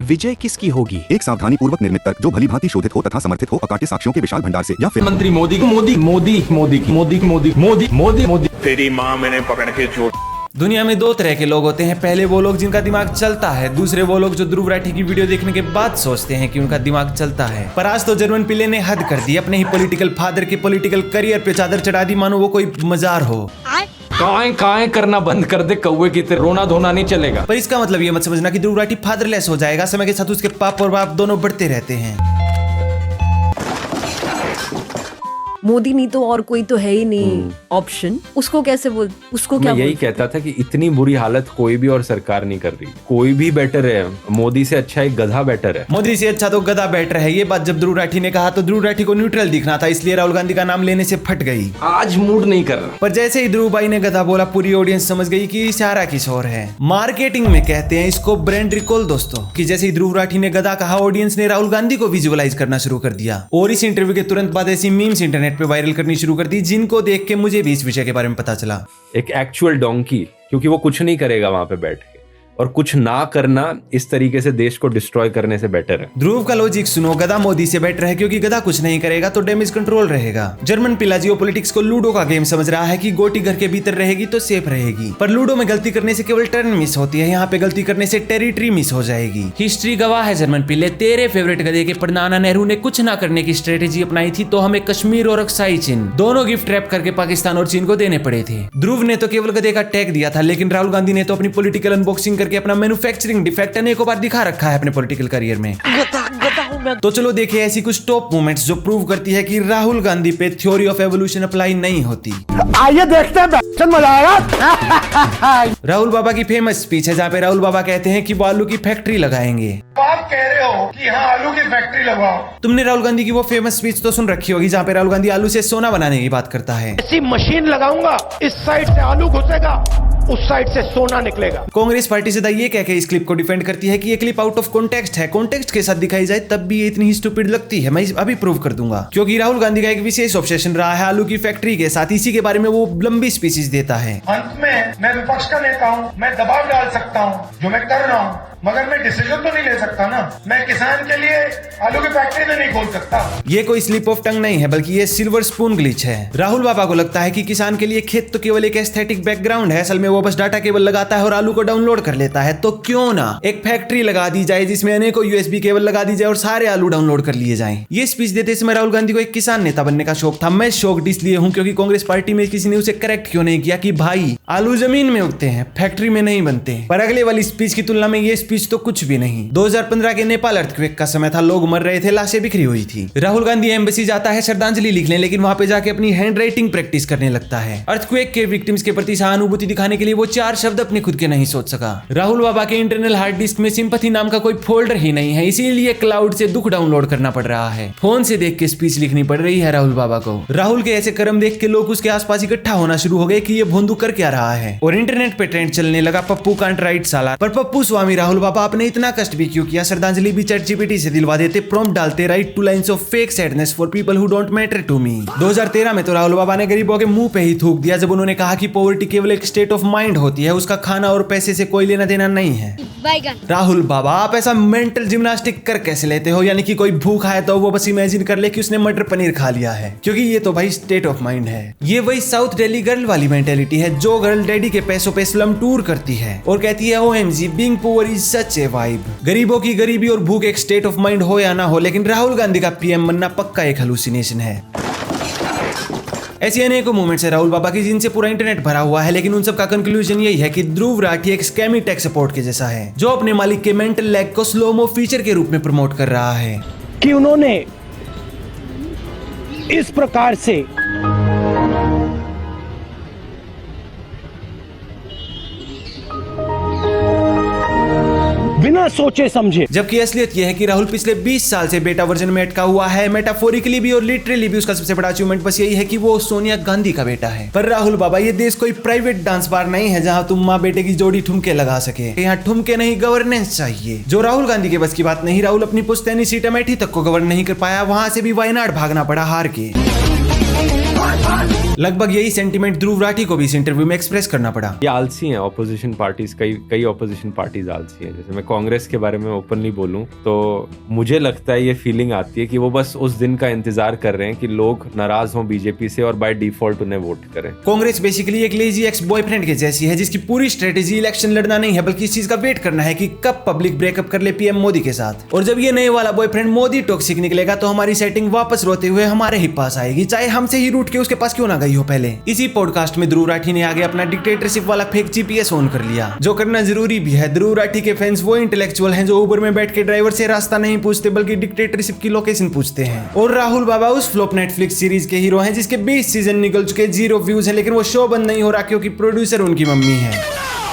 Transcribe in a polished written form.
विजय किसकी होगी? एक सावधानी पूर्वक निर्मित तर्क जो भली भांति शोधित हो तथा समर्थित हो अकाट्य साक्ष्यों के विशाल भंडार से, या फिर मंत्री मोदी मोदी मोदी मोदी मोदी मोदी मोदी मोदी मोदी तेरी माँ मैंने पकड़ के छोड़। दुनिया में दो तरह के लोग होते हैं। पहले वो लोग जिनका दिमाग चलता है, दूसरे वो लोग जो ध्रुव राठी की वीडियो देखने के बाद सोचते हैं कि उनका दिमाग चलता है। पर आज तो जर्मन पिल्ले ने हद कर दी, अपने ही पॉलिटिकल फादर के पॉलिटिकल करियर पे चादर चढ़ा दी, मानो वो कोई मजार हो। काएं करना बंद कर दे, कौवे की तरह रोना धोना नहीं चलेगा। पर इसका मतलब ये मत समझना कि ध्रुव राठी फादरलेस हो जाएगा। समय के साथ उसके पाप और बाप दोनों बढ़ते रहते हैं। मोदी नहीं तो और कोई तो है ही नहीं ऑप्शन। उसको कैसे बोल, उसको क्या मैं यही कहता था कि इतनी बुरी हालत कोई भी और सरकार नहीं कर रही। कोई भी बेटर है, मोदी से अच्छा एक गधा बेटर है। मोदी से अच्छा तो गधा बेटर है। ये बात जब ध्रुव राठी ने कहा तो ध्रुव राठी को न्यूट्रल दिखना था, इसलिए राहुल गांधी का नाम लेने से फट गई। आज मूड नहीं कर रहा। पर जैसे ही ध्रुव भाई ने गधा बोला, पूरी ऑडियंस समझ गई कि इशारा किस और है। मार्केटिंग में कहते हैं इसको ब्रांड रिकॉल दोस्तों, कि जैसे ही ध्रुव राठी ने गधा कहा, ऑडियंस ने राहुल गांधी को विजुअलाइज करना शुरू कर दिया। और इस इंटरव्यू के तुरंत बाद ऐसी मीम्स इंटरनेट पे वायरल करनी शुरू कर दी, जिनको देख के मुझे भी इस विषय के बारे में पता चला। एक एक्चुअल डोंकी, क्योंकि वो कुछ नहीं करेगा वहां पे बैठ के, और कुछ ना करना इस तरीके से देश को डिस्ट्रॉय करने से बेटर है। ध्रुव का लॉजिक सुनो, गधा मोदी से बेटर है, क्योंकि गधा कुछ नहीं करेगा तो डैमेज कंट्रोल रहेगा। जर्मन पिल्ला जियोपॉलिटिक्स को लूडो का गेम समझ रहा है कि गोटी घर के भीतर रहेगी तो सेफ रहेगी। पर लूडो में गलती करने से केवल टर्न मिस होती है, यहाँ पे गलती करने से टेरिटरी मिस हो जाएगी। हिस्ट्री गवाह है जर्मन पिल्ले, तेरे फेवरेट गधे के परनाना नेहरू ने कुछ ना करने की स्ट्रेटेजी अपनाई थी तो हमें कश्मीर और अक्साई चीन दोनों गिफ्ट रैप करके पाकिस्तान और चीन को देने पड़े थे। ध्रुव ने तो केवल गधे का टैग दिया था, लेकिन राहुल गांधी ने तो अपनी पॉलिटिकल अनबॉक्सिंग करके अपना मैन्युफैक्चरिंग डिफेक्ट अनेकों बार दिखा रखा है अपने पॉलिटिकल करियर में। तो चलो देखें ऐसी कुछ टॉप मोमेंट्स जो प्रूव करती है कि राहुल गांधी पे थ्योरी ऑफ एवोल्यूशन अप्लाई नहीं होती। आइए देखते हैं, मजा आएगा। राहुल बाबा की फेमस स्पीच है जहाँ पे राहुल बाबा कहते हैं कि वो आलू की फैक्ट्री लगाएंगे। आप कह रहे हो कि हाँ आलू की फैक्ट्री लगाओ। तुमने राहुल गांधी की वो फेमस स्पीच तो सुन रखी होगी जहाँ पे राहुल गांधी आलू से सोना बनाने की बात करता है। ऐसी मशीन लगाऊंगा, इस साइड से आलू घुसेगा, उस साइड से सोना निकलेगा। कांग्रेस पार्टी सीधा ये कह के इस क्लिप को डिफेंड करती है कि ये क्लिप आउट ऑफ कॉन्टेक्स्ट है, कॉन्टेक्स्ट के साथ दिखाई जाए तब भी ये इतनी ही स्टूपिड लगती है। मैं अभी प्रूव कर दूंगा, क्योंकि राहुल गांधी का एक विशेष ऑब्सेशन रहा है आलू की फैक्ट्री के साथ। इसी के बारे में वो लंबी स्पीचेस देता है। अंत में मैं विपक्ष का नेता हूँ, मैं दबाव डाल सकता हूँ जो मैं कर रहा हूँ, मगर मैं डिसीजन तो नहीं ले सकता ना। मैं किसान के लिए आलू की फैक्ट्री तो नहीं खोल सकता। ये कोई स्लिप ऑफ टंग नहीं है, बल्कि ये सिल्वर स्पून ग्लिच है। राहुल बाबा को लगता है कि किसान के लिए खेत तो केवल एक एस्थेटिक बैकग्राउंड है, असल में वो बस डाटा केबल लगाता है और आलू को डाउनलोड कर लेता है। तो क्यों ना एक फैक्ट्री लगा दी जाए जिसमें अनेकों यूएसबी केबल लगा दी जाए और सारे आलू डाउनलोड कर लिए जाएं। ये स्पीच देते समय राहुल गांधी को एक किसान नेता बनने का शौक था। मैं शौक इसलिए हूँ क्योंकि कांग्रेस पार्टी में किसी ने उसे करेक्ट क्यों नहीं किया कि भाई आलू जमीन में उगते हैं, फैक्ट्री में नहीं बनते। पर अगले वाली स्पीच की तुलना में ये स्पीच तो कुछ भी नहीं। 2015 के नेपाल अर्थक्वेक का समय था, लोग मर रहे थे, लाशें बिखरी हुई थी। राहुल गांधी एम्बेसी जाता है श्रद्धांजलि लिखने, लेकिन वहां पे जाके अपनी हैंड राइटिंग प्रैक्टिस करने लगता है। अर्थक्वेक के विक्टिम्स के प्रति सहानुभूति दिखाने के लिए वो 4 शब्द अपने खुद के नहीं सोच सका। राहुल बाबा के इंटरनल हार्ड डिस्क में सिंपैथी नाम का कोई फोल्डर ही नहीं है, इसीलिए क्लाउड से दुख डाउनलोड करना पड़ रहा है। फोन से देख के स्पीच लिखनी पड़ रही है राहुल बाबा को। राहुल के ऐसे कर्म देख के लोग उसके आसपास इकट्ठा होना शुरू हो गए कि ये भोंदू कर क्या रहा है, और इंटरनेट पे ट्रेंड चलने लगा पप्पू कांट राइट साला। पर पप्पू स्वामी राहुल बाबा आपने इतना कष्ट भी क्यों किया? श्रद्धांजलि भी ChatGPT से दिलवा देते, प्रॉम्प्ट डालते, write 2 lines of fake sadness for people who don't matter to me. 2013 में तो राहुल बाबा ने गरीबों के मुंह पे ही थूक दिया जब उन्होंने कहा कि पॉवर्टी केवल एक स्टेट ऑफ माइंड होती है, उसका खाना और पैसे से कोई लेना देना नहीं है। राहुल बाबा आप ऐसा मेंटल जिम्नास्टिक कर कैसे लेते हो? यानी कि कोई भूखा है तो वो बस इमेजिन कर ले कि उसने मटर पनीर खा लिया है, क्योंकि ये तो भाई स्टेट ऑफ माइंड है। ये वही साउथ दिल्ली गर्ल वाली मेंटेलिटी है जो गर्ल डैडी के पैसों पे स्लम टूर करती है और कहती है OMG being poor is such A vibe. गरीबों की गरीबी और भूख एक स्टेट ऑफ माइंड हो या ना हो, लेकिन राहुल गांधी का PM बनना पक्का एक हेलुसिनेशन है। ऐसी अनेकों मूवमेंट्स है राहुल बाबा की जिनसे पूरा इंटरनेट भरा हुआ है, लेकिन उन सब का कंक्लूजन यही है कि ध्रुव राठी एक स्कैमी टेक सपोर्ट के जैसा है, जो अपने मालिक के मेंटल लैग को स्लोमो फीचर के रूप में प्रमोट कर रहा है। कि उन्होंने इस प्रकार से बिना सोचे समझे, जबकि असलियत यह है कि राहुल पिछले 20 साल से बेटा वर्जन में अटका हुआ है। मेटाफोरिकली भी और लिटरली भी उसका सबसे बड़ा अचीवमेंट बस यही है कि वो सोनिया गांधी का बेटा है। पर राहुल बाबा ये देश कोई प्राइवेट डांस बार नहीं है जहां तुम माँ बेटे की जोड़ी ठुमके लगा सके। यहाँ ठुमके नहीं गवर्नेंस चाहिए, जो राहुल गांधी के बस की बात नहीं। राहुल अपनी पुश्तैनी सीट अमेठी तक को गवर्न नहीं कर पाया, वहां से भी वायनाड भागना पड़ा हार के। लगभग यही सेंटीमेंट ध्रुव राठी को भी इस इंटरव्यू में एक्सप्रेस करना पड़ा। ये आलसी हैं ऑपोजिशन पार्टीज, कई ऑपोजिशन पार्टीज आलसी हैं। जैसे मैं कांग्रेस के बारे में ओपनली बोलूं तो मुझे लगता है, ये फीलिंग आती है कि वो बस उस दिन का इंतजार कर रहे हैं कि लोग नाराज हों बीजेपी से और बाय डिफॉल्ट उन्हें वोट करें। कांग्रेस बेसिकली एक लेजी एक्स बॉयफ्रेंड के जैसी है, जिसकी पूरी स्ट्रेटेजी इलेक्शन लड़ना नहीं है बल्कि इस चीज का वेट करना है कि कब पब्लिक ब्रेकअप कर ले पीएम मोदी के साथ। और जब ये नए वाला बॉयफ्रेंड मोदी टॉक्सिक निकलेगा तो हमारी सेटिंग वापस रोते हुए हमारे ही पास आएगी, चाहे हमसे ही रूठ के उसके पास क्यों ना गई हो। पहले इसी पॉडकास्ट में ध्रुव राठी ने आगे अपना डिक्टेटरशिप वाला फेक जीपीएस ऑन कर लिया, जो करना जरूरी भी है। ध्रुव राठी के फैंस वो इंटेलेक्चुअल हैं जो उबर में बैठ के ड्राइवर से रास्ता नहीं पूछते बल्कि डिक्टेटरशिप की लोकेशन पूछते हैं। और राहुल बाबा उस फ्लॉप नेटफ्लिक्स सीरीज के हीरो हैं जिसके 20 सीजन निकल चुके, 0 व्यूज हैं, लेकिन वो शो बंद नहीं हो रहा क्योंकि प्रोड्यूसर उनकी मम्मी है।